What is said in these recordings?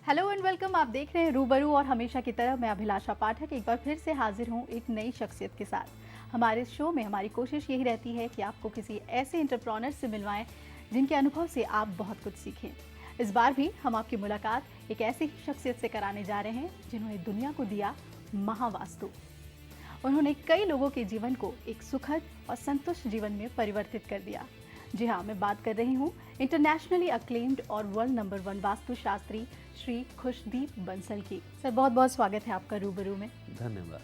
Hello and welcome. आप देख रहे हैं रूबरू और हमेशा की तरह मैं अभिलाषा पाठक एक बार फिर से हाजिर हूं एक नई शख्सियत के साथ। हमारे इस शो में हमारी कोशिश यही रहती है कि आपको किसी ऐसे एंटरप्रेन्योर से मिलवाएं जिनके अनुभव से आप बहुत कुछ सीखें। इस बार भी हम आपकी मुलाकात एक ऐसी ही शख्सियत से कराने जा रहे हैं जिन्होंने दुनिया को दिया महावास्तु। उन्होंने कई लोगों के जीवन को एक सुखद और संतुष्ट जीवन में परिवर्तित कर दिया। जी हाँ, मैं बात कर रही हूँ इंटरनेशनली अक्लेम्ड और वर्ल्ड नंबर 1 वास्तुशास्त्री श्री खुशदीप बंसल की। सर, बहुत बहुत स्वागत है आपका रूबरू में। धन्यवाद।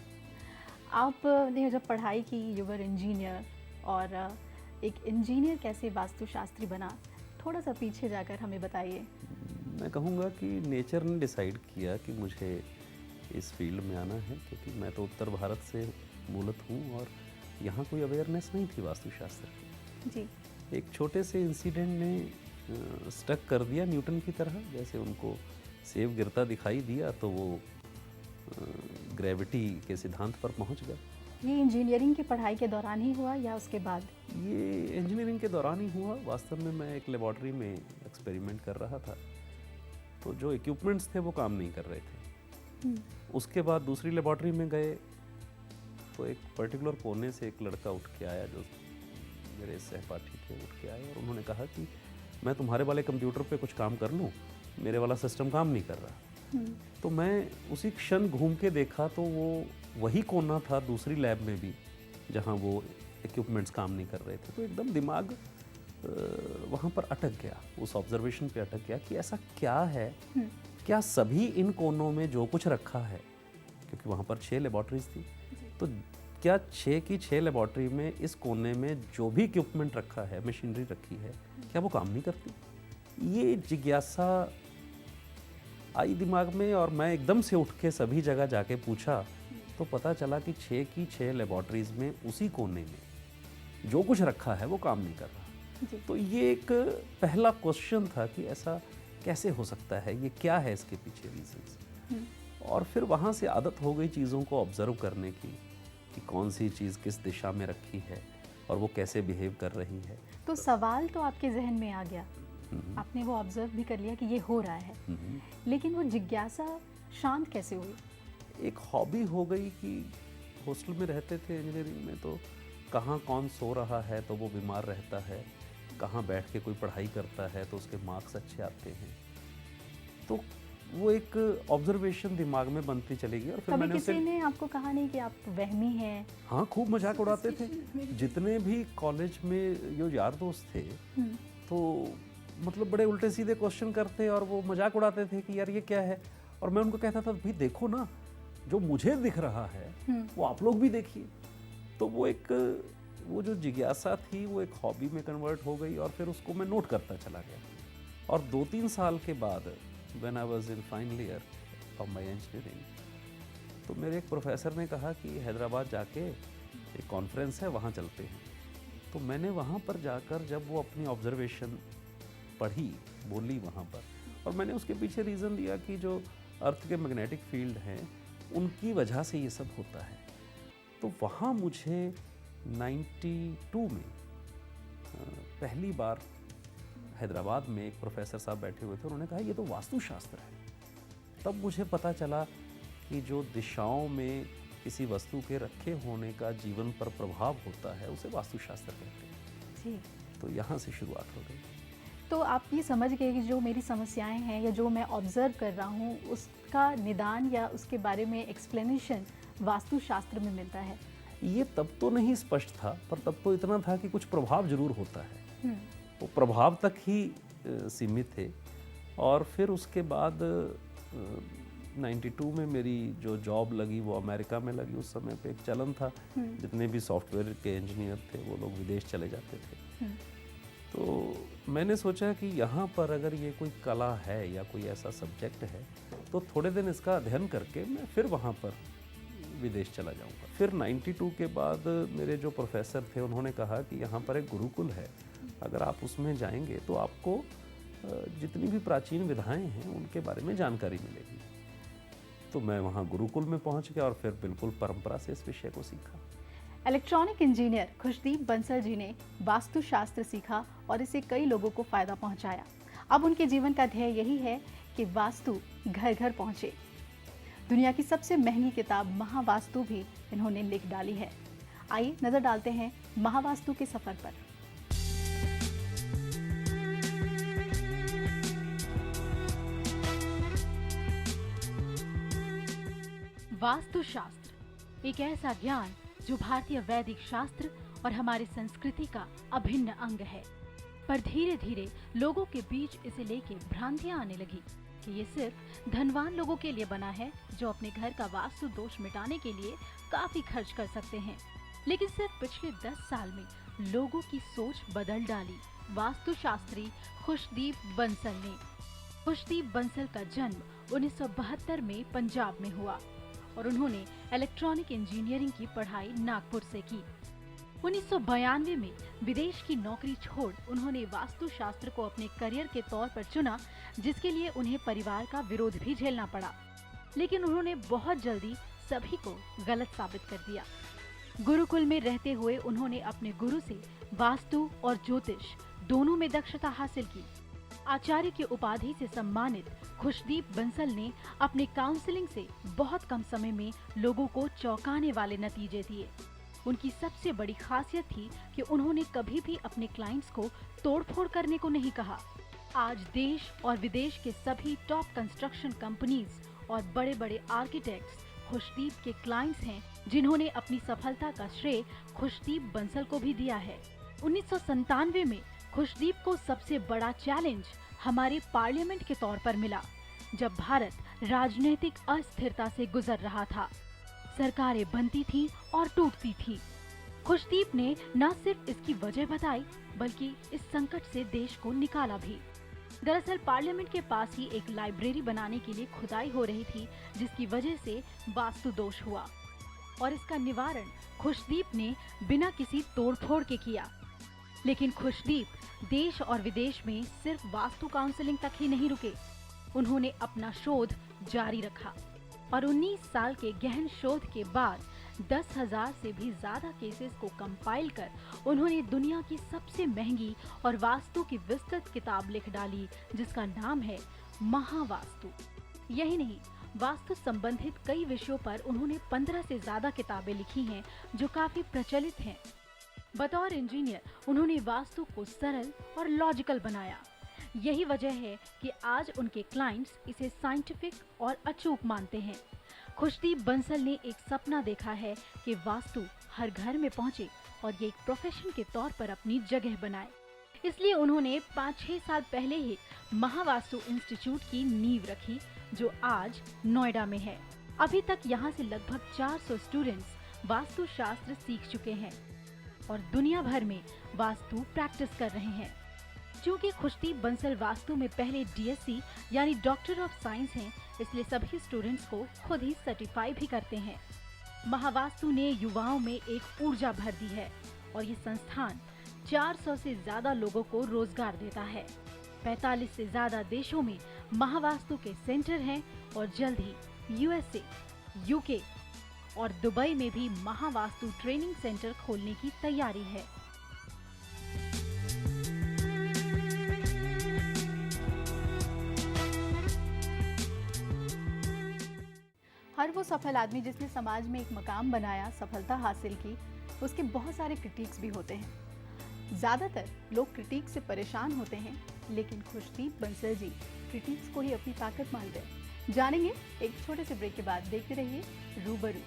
आपने जब पढ़ाई की यूवर इंजीनियर, और एक इंजीनियर कैसे वास्तुशास्त्री बना, थोड़ा सा पीछे जाकर हमें बताइए। मैं कहूँगा कि नेचर ने डिसाइड किया कि मुझे इस फील्ड में आना है, क्योंकि मैं तो उत्तर भारत से मूलत हूँ और यहाँ कोई अवेयरनेस नहीं थी वास्तुशास्त्र की। जी। एक छोटे से इंसिडेंट ने स्टक कर दिया न्यूटन की तरह। जैसे उनको सेब गिरता दिखाई दिया तो वो ग्रेविटी के सिद्धांत पर पहुँच गए। ये इंजीनियरिंग की पढ़ाई के दौरान ही हुआ या उसके बाद? ये इंजीनियरिंग के दौरान ही हुआ। वास्तव में मैं एक लेबॉर्ट्री में एक्सपेरिमेंट कर रहा था, तो जो इक्विपमेंट्स थे वो काम नहीं कर रहे थे। उसके बाद दूसरी लेबॉर्ट्री में गए तो एक पर्टिकुलर कोने से एक लड़का उठ के आया, जो मेरे सहपाठी थे, उठ के आए और उन्होंने कहा कि मैं तुम्हारे वाले कंप्यूटर पे कुछ काम कर लूँ, मेरे वाला सिस्टम काम नहीं कर रहा। तो मैं उसी क्षण घूम के देखा तो वो वही कोना था दूसरी लैब में भी जहाँ वो इक्विपमेंट्स काम नहीं कर रहे थे। तो एकदम दिमाग वहाँ पर अटक गया, उस ऑब्जर्वेशन पे अटक गया कि ऐसा क्या है, क्या सभी इन कोनों में जो कुछ रखा है, क्योंकि वहाँ पर 6 लेबॉर्ट्रीज थी, तो क्या 6 की 6 लेबॉर्ट्री में इस कोने में जो भी इक्विपमेंट रखा है, मशीनरी रखी है, क्या वो काम नहीं करती? ये जिज्ञासा आई दिमाग में और मैं एकदम से उठ के सभी जगह जाके पूछा तो पता चला कि 6 की 6 लेबॉर्ट्रीज में उसी कोने में जो कुछ रखा है वो काम नहीं कर रहा। तो ये एक पहला क्वेश्चन था कि ऐसा कैसे हो सकता है, ये क्या है इसके पीछे रीजंस। और फिर वहाँ से आदत हो गई चीज़ों को ऑब्जर्व करने की कि कौन सी चीज़ किस दिशा में रखी है और वो कैसे बिहेव कर रही है। तो सवाल तो आपके जहन में आ गया, आपने वो ऑब्जर्व भी कर लिया कि ये हो रहा है, लेकिन वो जिज्ञासा शांत कैसे हुई? एक हॉबी हो गई कि हॉस्टल में रहते थे इंजीनियरिंग में, तो कहाँ कौन सो रहा है तो वो बीमार रहता है, कहाँ बैठ के कोई पढ़ाई करता है तो उसके मार्क्स अच्छे आते हैं। तो वो एक ऑब्जर्वेशन दिमाग में बनती चली गई। और फिर कभी किसी ने आपको कहा नहीं कि आप वहमी हैं? हाँ, खूब मजाक उड़ाते थे। जितने भी कॉलेज में जो यार दोस्त थे तो मतलब बड़े उल्टे सीधे क्वेश्चन करते और वो मजाक उड़ाते थे कि यार ये क्या है। और मैं उनको कहता था भाई देखो ना, जो मुझे दिख रहा है वो आप लोग भी देखिए। तो वो जो जिज्ञासा थी वो एक हॉबी में कन्वर्ट हो गई और फिर उसको मैं नोट करता चला गया। और 2-3 साल के बाद When I was in final year of my engineering, तो मेरे एक प्रोफेसर ने कहा कि हैदराबाद जाके एक कॉन्फ्रेंस है, वहाँ चलते हैं। तो मैंने वहाँ पर जाकर जब वो अपनी ऑब्जर्वेशन पढ़ी, बोली वहाँ पर, और मैंने उसके पीछे रीज़न दिया कि जो अर्थ के मैग्नेटिक फील्ड हैं उनकी वजह से ये सब होता है। तो वहाँ मुझे 92 में पहली बार हैदराबाद में एक प्रोफेसर साहब बैठे हुए थे, उन्होंने कहा ये तो वास्तुशास्त्र है। तब मुझे पता चला कि जो दिशाओं में किसी वस्तु के रखे होने का जीवन पर प्रभाव होता है उसे वास्तुशास्त्र कहते हैं। जी। तो यहाँ से शुरुआत हो गई। तो आप ये समझ गए कि जो मेरी समस्याएं हैं या जो मैं ऑब्जर्व कर रहा हूँ उसका निदान या उसके बारे में एक्सप्लेनेशन वास्तुशास्त्र में मिलता है। ये तब तो नहीं स्पष्ट था, पर तब तो इतना था कि कुछ प्रभाव जरूर होता है। वो प्रभाव तक ही सीमित थे। और फिर उसके बाद 92 में मेरी जो जॉब लगी वो अमेरिका में लगी। उस समय पे एक चलन था, जितने भी सॉफ्टवेयर के इंजीनियर थे वो लोग विदेश चले जाते थे। तो मैंने सोचा कि यहाँ पर अगर ये कोई कला है या कोई ऐसा सब्जेक्ट है तो थोड़े दिन इसका अध्ययन करके मैं फिर वहाँ पर विदेश चला जाऊँगा। फिर 92 के बाद मेरे जो प्रोफेसर थे उन्होंने कहा कि यहाँ पर एक गुरुकुल है, अगर आप उसमें जाएंगे तो आपको जितनी भी प्राचीन विधाएं हैं उनके बारे में जानकारी मिलेगी। तो मैं वहाँ गुरुकुल में पहुँच गया और फिर बिल्कुल परंपरा से इस विषय को सीखा। इलेक्ट्रॉनिक इंजीनियर खुशदीप बंसल जी ने वास्तुशास्त्र सीखा और इसे कई लोगों को फायदा पहुंचाया। अब उनके जीवन का ध्येय यही है कि कि वास्तु घर घर पहुंचे। दुनिया की सबसे महंगी किताब महावास्तु भी इन्होंने लिख डाली है। आइए नजर डालते हैं महावास्तु के सफर पर। वास्तुशास्त्र एक ऐसा ज्ञान जो भारतीय वैदिक शास्त्र और हमारी संस्कृति का अभिन्न अंग है, पर धीरे धीरे लोगों के बीच इसे लेके भ्रांतियां आने लगी कि ये सिर्फ धनवान लोगों के लिए बना है जो अपने घर का वास्तु दोष मिटाने के लिए काफी खर्च कर सकते हैं। लेकिन सिर्फ पिछले 10 साल में लोगों की सोच बदल डाली वास्तुशास्त्री खुशदीप बंसल ने। खुशदीप बंसल का जन्म 1972 में पंजाब में हुआ और उन्होंने इलेक्ट्रॉनिक इंजीनियरिंग की पढ़ाई नागपुर से की। 1992 में विदेश की नौकरी छोड़ उन्होंने वास्तुशास्त्र को अपने करियर के तौर पर चुना, जिसके लिए उन्हें परिवार का विरोध भी झेलना पड़ा। लेकिन उन्होंने बहुत जल्दी सभी को गलत साबित कर दिया। गुरुकुल में रहते हुए उन्होंने अपने गुरु से वास्तु और ज्योतिष दोनों में दक्षता हासिल की। आचार्य की उपाधि से सम्मानित खुशदीप बंसल ने अपने काउंसलिंग से बहुत कम समय में लोगों को चौंकाने वाले नतीजे दिए। उनकी सबसे बड़ी खासियत थी कि उन्होंने कभी भी अपने क्लाइंट्स को तोड़फोड़ करने को नहीं कहा। आज देश और विदेश के सभी टॉप कंस्ट्रक्शन कंपनीज और बड़े बड़े आर्किटेक्ट्स खुशदीप के क्लाइंट्स हैं, जिन्होंने अपनी सफलता का श्रेय खुशदीप बंसल को भी दिया है। 1997 में खुशदीप को सबसे बड़ा चैलेंज हमारे पार्लियामेंट के तौर पर मिला, जब भारत राजनीतिक अस्थिरता से गुजर रहा था। सरकारें बनती थीं और टूटती थीं। खुशदीप ने न सिर्फ इसकी वजह बताई, बल्कि इस संकट से देश को निकाला भी। दरअसल पार्लियामेंट के पास ही एक लाइब्रेरी बनाने के लिए खुदाई हो रही थी, जिसकी वजह से वास्तु दोष हुआ और इसका निवारण खुशदीप ने बिना किसी तोड़फोड़ के किया। लेकिन खुशदीप देश और विदेश में सिर्फ वास्तु काउंसलिंग तक ही नहीं रुके। उन्होंने अपना शोध जारी रखा और 19 साल के गहन शोध के बाद 10,000 से भी ज्यादा केसेस को कंपाइल कर उन्होंने दुनिया की सबसे महंगी और वास्तु की विस्तृत किताब लिख डाली, जिसका नाम है महावास्तु। यही नहीं, वास्तु संबंधित कई विषयों पर उन्होंने 15 से ज्यादा किताबें लिखी हैं, जो काफी प्रचलित हैं। बतौर इंजीनियर उन्होंने वास्तु को सरल और लॉजिकल बनाया। यही वजह है कि आज उनके क्लाइंट्स इसे साइंटिफिक और अचूक मानते हैं। खुशदीप बंसल ने एक सपना देखा है कि वास्तु हर घर में पहुंचे और ये एक प्रोफेशन के तौर पर अपनी जगह बनाए। इसलिए उन्होंने 5-6 साल पहले ही महावास्तु इंस्टीट्यूट की नींव रखी, जो आज नोएडा में है। अभी तक यहाँ से लगभग 400 स्टूडेंट्स वास्तु शास्त्र सीख चुके हैं और दुनिया भर में वास्तु प्रैक्टिस कर रहे हैं। क्योंकि खुशदीप बंसल वास्तु में पहले DSc यानी डॉक्टर ऑफ साइंस हैं, इसलिए सभी स्टूडेंट्स को खुद ही सर्टिफाई भी करते हैं। महावास्तु ने युवाओं में एक ऊर्जा भर दी है और ये संस्थान 400 से ज्यादा लोगों को रोजगार देता है। 45 से ज्यादा देशों में महावास्तु के सेंटर हैं और जल्द ही USA, UK और दुबई में भी महावास्तु ट्रेनिंग सेंटर खोलने की तैयारी है। हर वो सफल आदमी जिसने समाज में एक मकाम बनाया, सफलता हासिल की, उसके बहुत सारे क्रिटिक्स भी होते हैं। ज़्यादातर लोग क्रिटिक से परेशान होते हैं, लेकिन खुशदीप बंसल जी क्रिटिक्स को ही अपनी ताकत मानते हैं। जानेंगे एक छोटे से ब्रेक के बाद। देखते रहिए रूबरू।